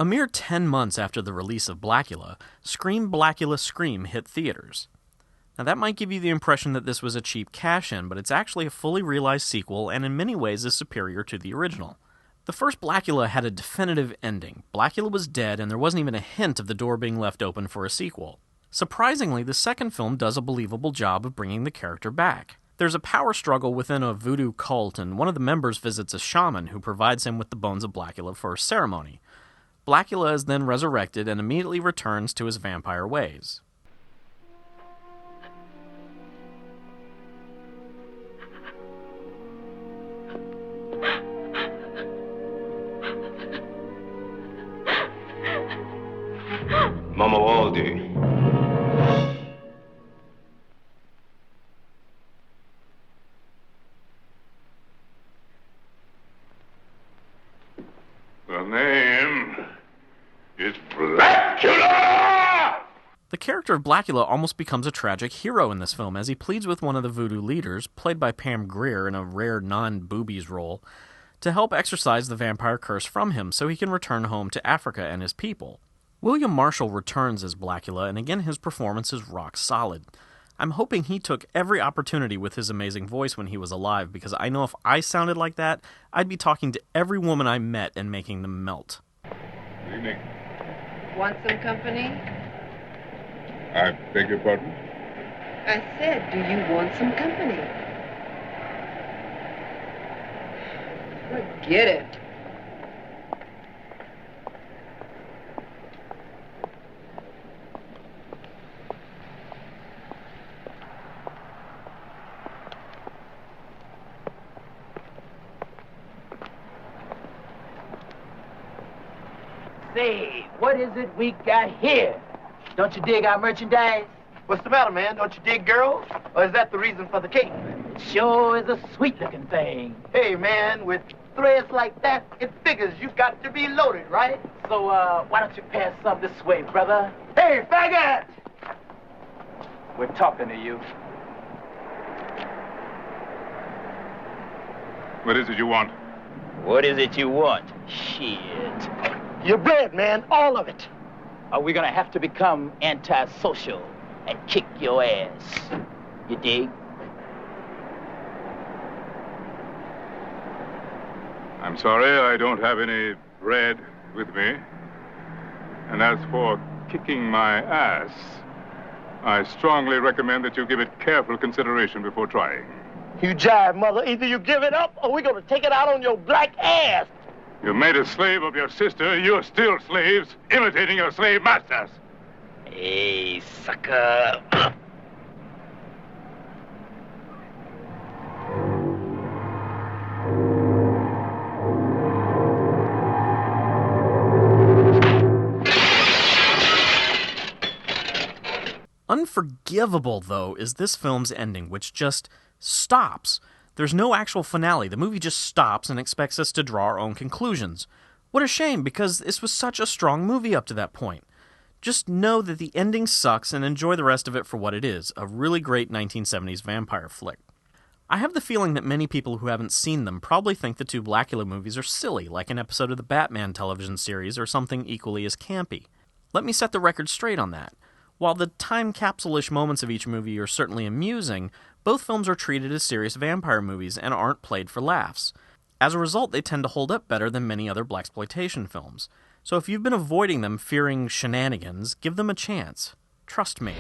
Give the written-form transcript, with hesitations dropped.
A mere 10 months after the release of BLACULA, Scream BLACULA Scream hit theaters. Now that might give you the impression that this was a cheap cash-in, but it's actually a fully realized sequel and in many ways is superior to the original. The first BLACULA had a definitive ending. BLACULA was dead and there wasn't even a hint of the door being left open for a sequel. Surprisingly, the second film does a believable job of bringing the character back. There's a power struggle within a voodoo cult, and one of the members visits a shaman who provides him with the bones of BLACULA for a ceremony. BLACULA is then resurrected and immediately returns to his vampire ways. Mama Waldy. The name is BLACULA! The character of BLACULA almost becomes a tragic hero in this film as he pleads with one of the voodoo leaders, played by Pam Grier in a rare non-boobies role, to help exorcise the vampire curse from him so he can return home to Africa and his people. William Marshall returns as BLACULA, and again his performance is rock solid. I'm hoping he took every opportunity with his amazing voice when he was alive, because I know if I sounded like that, I'd be talking to every woman I met and making them melt. Good evening. Want some company? I beg your pardon? I said, do you want some company? Forget it. Say, what is it we got here? Don't you dig our merchandise? What's the matter, man? Don't you dig girls? Or is that the reason for the cake? It sure is a sweet-looking thing. Hey, man, with threads like that, it figures you got to be loaded, right? So, why don't you pass some this way, brother? Hey, faggot! We're talking to you. What is it you want? What is it you want? Shit. Your bread, man, all of it. Are we gonna have to become antisocial and kick your ass? You dig? I'm sorry, I don't have any bread with me. And as for kicking my ass, I strongly recommend that you give it careful consideration before trying. You jive, mother. Either you give it up or we're gonna take it out on your black ass. You made a slave of your sister. You're still slaves, imitating your slave masters. Hey, sucker. Unforgivable, though, is this film's ending, which just stops. There's no actual finale. The movie just stops and expects us to draw our own conclusions. What a shame, because this was such a strong movie up to that point. Just know that the ending sucks and enjoy the rest of it for what it is, a really great 1970s vampire flick. I have the feeling that many people who haven't seen them probably think the two BLACULA movies are silly, like an episode of the Batman television series or something equally as campy. Let me set the record straight on that. While the time capsule-ish moments of each movie are certainly amusing, both films are treated as serious vampire movies and aren't played for laughs. As a result, they tend to hold up better than many other blaxploitation films. So if you've been avoiding them fearing shenanigans, give them a chance. Trust me.